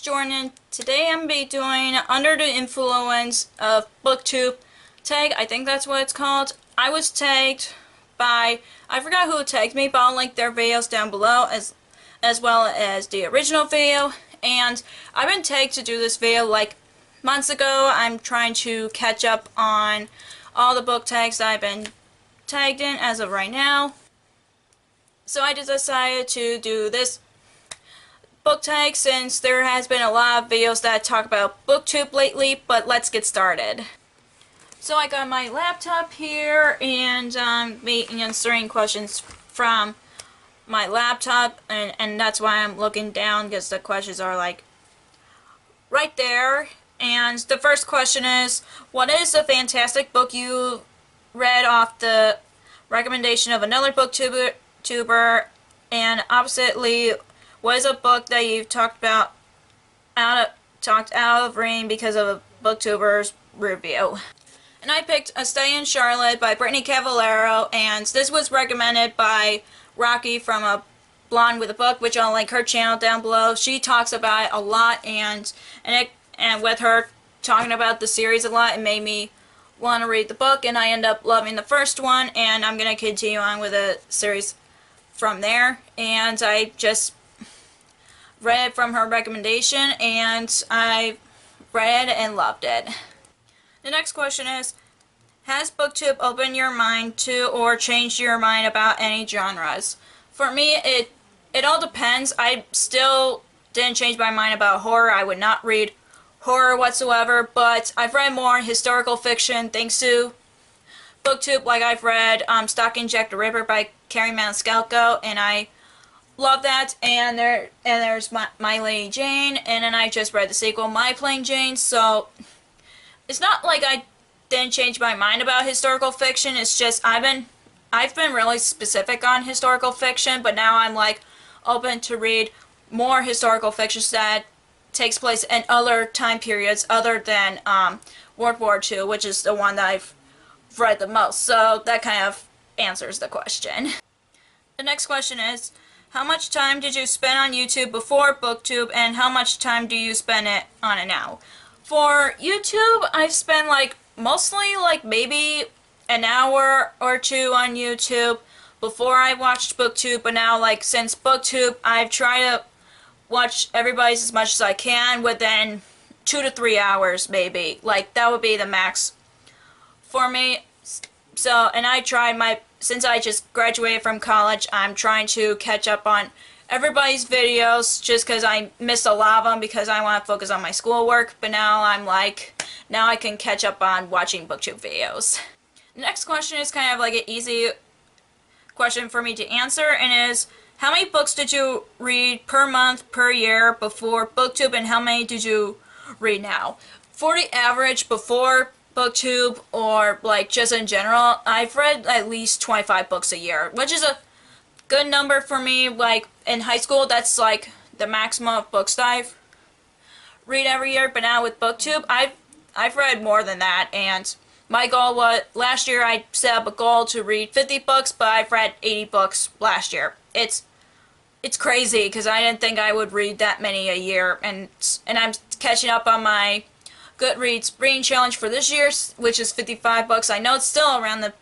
Jordan. Today I'm going to be doing Under the Influence of BookTube tag. I think that's what it's called. I was tagged by, I forgot who tagged me, but I'll link their videos down below as well as the original video. And I've been tagged to do this video like months ago. I'm trying to catch up on all the book tags that I've been tagged in as of right now. So I just decided to do this book tag since there has been a lot of videos that talk about BookTube lately, but let's get started. So I got my laptop here and I'm answering questions from my laptop, and that's why I'm looking down, because the questions are like right there. And the first question is, what is a fantastic book you read off the recommendation of another booktuber? And oppositely, what is a book that you've talked out of reading because of a booktuber's review? And I picked A Stay in Charlotte by Brittany Cavallaro, and this was recommended by Rocky from A Blonde with a Book, which I'll link her channel down below. She talks about it a lot, and with her talking about the series a lot, it made me want to read the book, and I end up loving the first one, and I'm going to continue on with the series from there. And I just read it from her recommendation, and I read it and loved it. The next question is, has BookTube opened your mind to or changed your mind about any genres? For me, it all depends. I still didn't change my mind about horror. I would not read horror whatsoever, but I've read more historical fiction thanks to BookTube. Like I've read Stalking Jack the Ripper by Carrie Maniscalco, and I love that. And there's My Lady Jane, and then I just read the sequel, My Plain Jane. So it's not like I didn't change my mind about historical fiction. It's just I've been really specific on historical fiction, but now I'm like open to read more historical fiction that takes place in other time periods other than World War II, which is the one that I've read the most. So that kind of answers the question. The next question is, how much time did you spend on YouTube before BookTube, and how much time do you spend on it now? For YouTube, I've spent mostly maybe an hour or two on YouTube before I watched BookTube, but now since BookTube, I've tried to watch everybody's as much as I can within 2 to 3 hours maybe. That would be the max for me. So, and I tried since I just graduated from college, I'm trying to catch up on everybody's videos just because I missed a lot of them because I want to focus on my schoolwork, but now I'm now I can catch up on watching BookTube videos. The next question is kind of an easy question for me to answer, and is, how many books did you read per month, per year before BookTube, and how many did you read now? For the average before BookTube, or just in general, I've read at least 25 books a year, which is a good number for me. In high school, that's the maximum of books that I've read every year, but now with BookTube, I've read more than that, and my goal was, last year I set up a goal to read 50 books, but I've read 80 books last year. It's crazy, because I didn't think I would read that many a year, and I'm catching up on my Goodreads reading challenge for this year, which is 55 books. I know it's still around the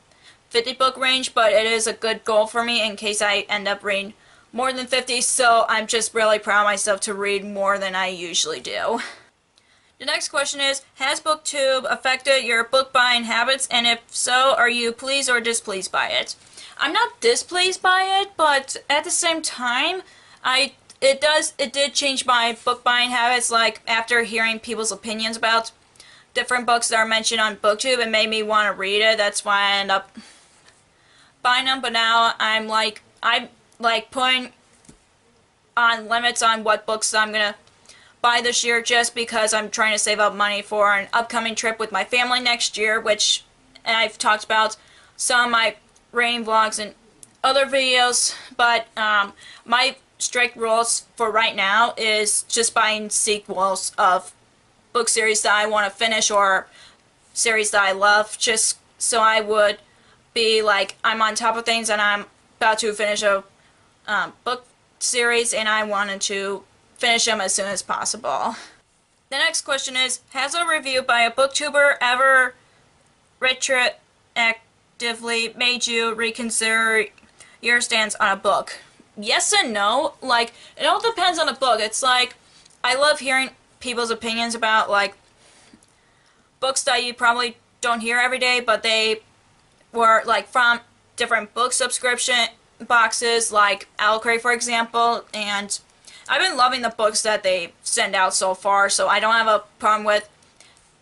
50 book range, but it is a good goal for me in case I end up reading more than 50, so I'm just really proud of myself to read more than I usually do. The next question is, has BookTube affected your book buying habits, and if so, are you pleased or displeased by it? I'm not displeased by it, but at the same time, it did change my book buying habits. After hearing people's opinions about different books that are mentioned on BookTube, it made me want to read it. That's why I end up buying them. But now I'm putting on limits on what books I'm gonna buy this year, just because I'm trying to save up money for an upcoming trip with my family next year, which I've talked about some of my rain vlogs and other videos. But my strict rules for right now is just buying sequels of book series that I want to finish or series that I love, just so I would be I'm on top of things and I'm about to finish a book series and I wanted to finish them as soon as possible. The next question is, has a review by a booktuber ever retroactively made you reconsider your stance on a book? Yes and no. Like, it all depends on the book. It's like, I love hearing people's opinions about, like, books that you probably don't hear every day, but they were, like, from different book subscription boxes, like Alcray, for example, and I've been loving the books that they send out so far, so I don't have a problem with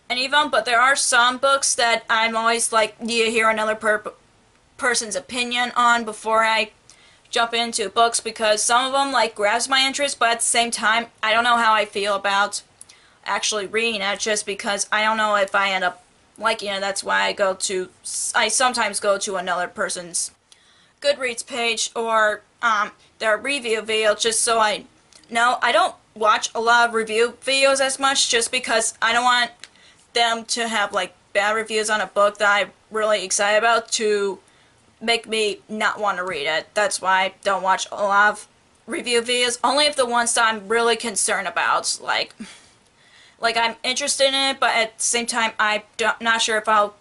any of them, but there are some books that I'm always, like, need to hear another person's opinion on before I jump into books, because some of them, like, grabs my interest, but at the same time, I don't know how I feel about actually reading it, just because I don't know if I end up liking it. That's why I sometimes go to another person's Goodreads page or their review video, just so I know. I don't watch a lot of review videos as much, just because I don't want them to have, like, bad reviews on a book that I'm really excited about to make me not want to read it. That's why I don't watch a lot of review videos, only if the ones that I'm really concerned about, like I'm interested in it, but at the same time I'm not sure if I'll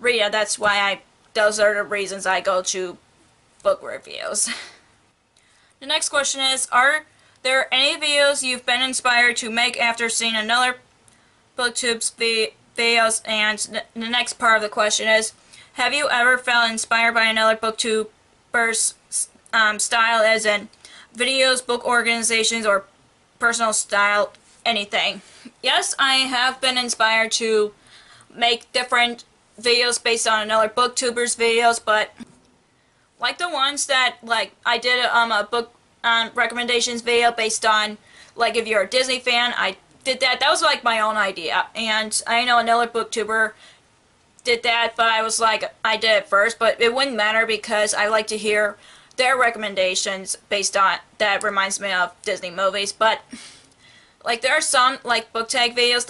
read it. That's why those are the reasons I go to book reviews. The next question is, are there any videos you've been inspired to make after seeing another BookTube's videos? And the next part of the question is, have you ever felt inspired by another BookTuber's style, as in videos, book organizations, or personal style, anything? Yes, I have been inspired to make different videos based on another BookTuber's videos, but like the ones that, like, I did a book recommendations video based on, like, if you're a Disney fan, I did that. That was, like, my own idea, and I know another BookTuber did that, but I was like, I did it first, but it wouldn't matter because I like to hear their recommendations based on, that reminds me of Disney movies. But, like, there are some, like, book tag videos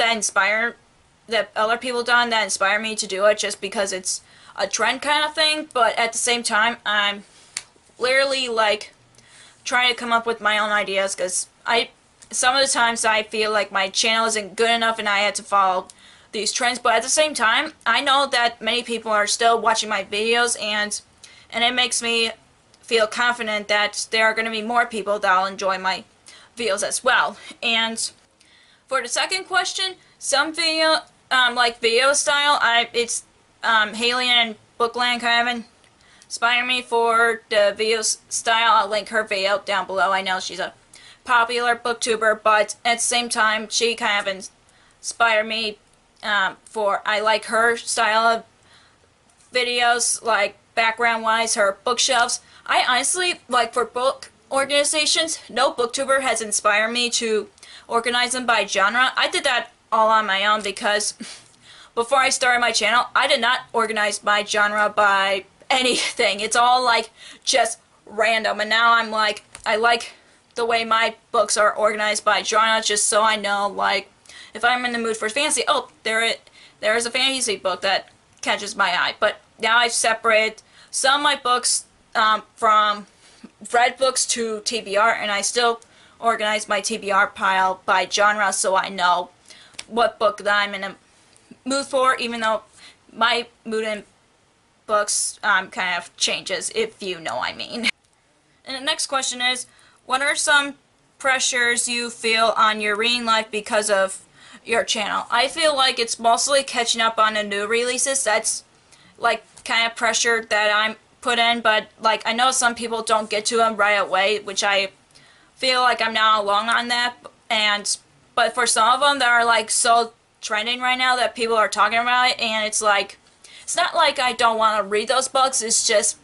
that other people done that inspire me to do it, just because it's a trend kind of thing, but at the same time, I'm literally, like, trying to come up with my own ideas, because some of the times I feel like my channel isn't good enough and I had to follow these trends, but at the same time, I know that many people are still watching my videos, and it makes me feel confident that there are going to be more people that will enjoy my videos as well. And for the second question, some video, like video style, it's Haley and Bookland kind of inspire me for the video style. I'll link her video down below. I know she's a popular booktuber, but at the same time, she kind of inspired me I like her style of videos, like background-wise, her bookshelves. I honestly, like, for book organizations, no booktuber has inspired me to organize them by genre. I did that all on my own, because before I started my channel, I did not organize my genre by anything. It's all, like, just random, and now I'm like, I like the way my books are organized by genre, just so I know, like, if I'm in the mood for fantasy, oh, there is a fantasy book that catches my eye. But now I've separated some of my books from read books to TBR, and I still organize my TBR pile by genre, so I know what book that I'm in a mood for, even though my mood in books kind of changes, if you know what I mean. And the next question is, what are some pressures you feel on your reading life because of your channel? I feel like it's mostly catching up on the new releases. That's, like, kind of pressure that I'm put in, but, like, I know some people don't get to them right away, which I feel like I'm not alone on that, but for some of them that are, like, so trending right now that people are talking about it, and it's like, it's not like I don't want to read those books, it's just,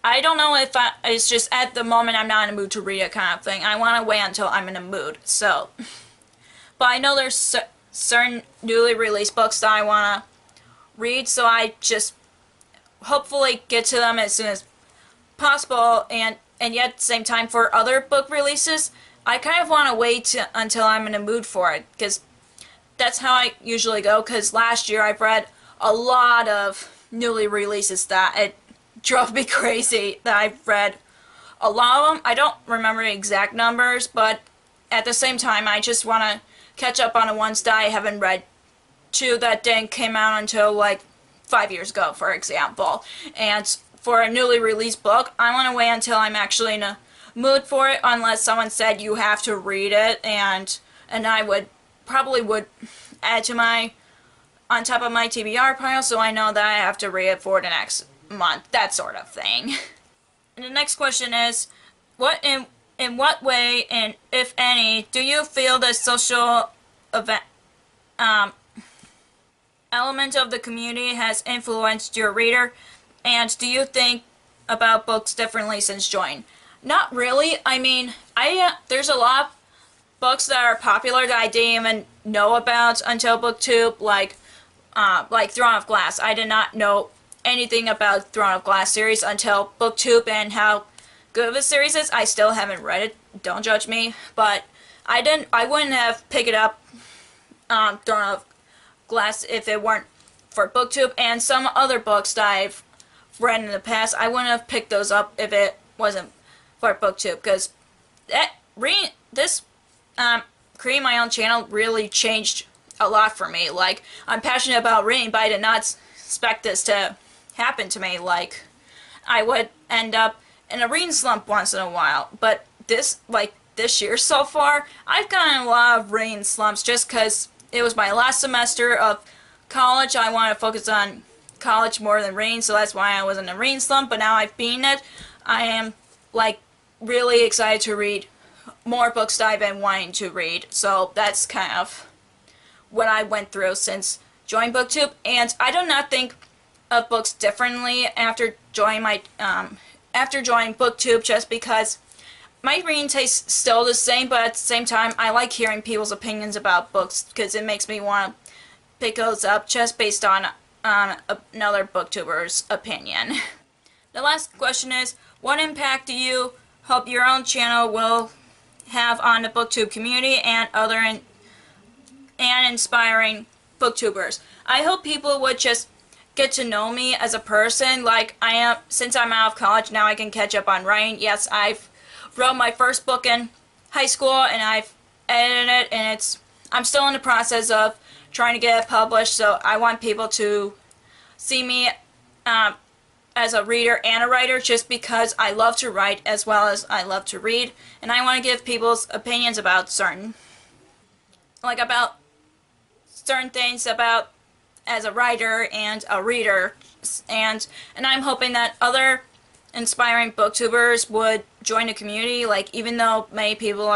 I don't know if it's just at the moment I'm not in a mood to read it kind of thing. I want to wait until I'm in a mood, so. But I know there's certain newly released books that I want to read, so I just hopefully get to them as soon as possible, and yet at the same time for other book releases, I kind of want to wait until I'm in a mood for it, because that's how I usually go, because last year I've read a lot of newly releases that it drove me crazy, that I've read a lot of them. I don't remember the exact numbers, but at the same time, I just want to catch up on the ones that I haven't read too that didn't came out until like 5 years ago, for example. And for a newly released book, I want to wait until I'm actually in a mood for it, unless someone said you have to read it, and I would probably add to my on top of my TBR pile, so I know that I have to read it for the next month, that sort of thing. And the next question is, in what way, and if any, do you feel the social event element of the community has influenced your reader, and do you think about books differently since joining? Not really. I mean, there's a lot of books that are popular that I didn't even know about until BookTube, like Throne of Glass. I did not know anything about Throne of Glass series until BookTube, and how good of a series is. I still haven't read it, don't judge me, but I wouldn't have picked it up, Throne of Glass, if it weren't for BookTube, and some other books that I've read in the past, I wouldn't have picked those up if it wasn't for BookTube, because creating my own channel really changed a lot for me. Like, I'm passionate about reading, but I did not expect this to happen to me. Like, I would end up in a reading slump once in a while, but this year so far, I've gotten a lot of reading slumps just because it was my last semester of college. I want to focus on college more than reading, so that's why I was in a reading slump, but now I've beaten it. I am, like, really excited to read more books that I've been wanting to read, so that's kind of what I went through since joining BookTube. And I do not think of books differently after joining BookTube, just because my reading taste's still the same, but at the same time, I like hearing people's opinions about books, because it makes me want to pick those up just based on another BookTuber's opinion. The last question is, what impact do you hope your own channel will have on the BookTube community and other inspiring BookTubers? I hope people would just get to know me as a person like I am. Since I'm out of college now, I can catch up on writing. Yes, I've wrote my first book in high school, and I've edited it, and I'm still in the process of trying to get it published, so I want people to see me as a reader and a writer, just because I love to write as well as I love to read, and I want to give people's opinions about certain things about as a writer and a reader, and I'm hoping that other inspiring booktubers would join the community. Like, even though many people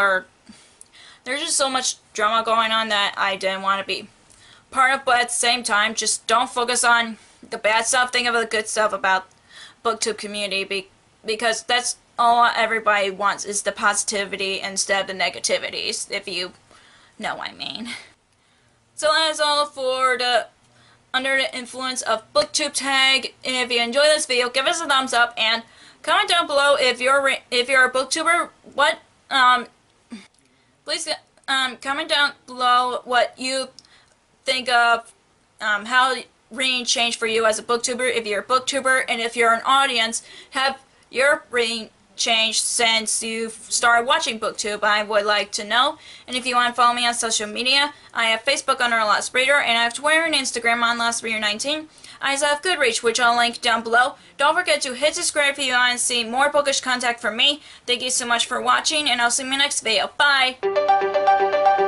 there's just so much drama going on that I didn't want to be part of, but at the same time, just don't focus on the bad stuff. Think of the good stuff about BookTube community, because that's all everybody wants, is the positivity instead of the negativities, if you know what I mean. So that is all for the Under the Influence of BookTube tag. And if you enjoyed this video, give us a thumbs up and comment down below if you're a booktuber. Please comment down below what you think of how reading changed for you as a booktuber, if you're a booktuber, and if you're an audience, have your reading changed since you've started watching BookTube? I would like to know. And if you want to follow me on social media, I have Facebook under Lost Reader, and I have Twitter and Instagram on LostReader19. I also have Goodreads, which I'll link down below. Don't forget to hit subscribe if you want to see more bookish content from me. Thank you so much for watching, and I'll see you in my next video. Bye!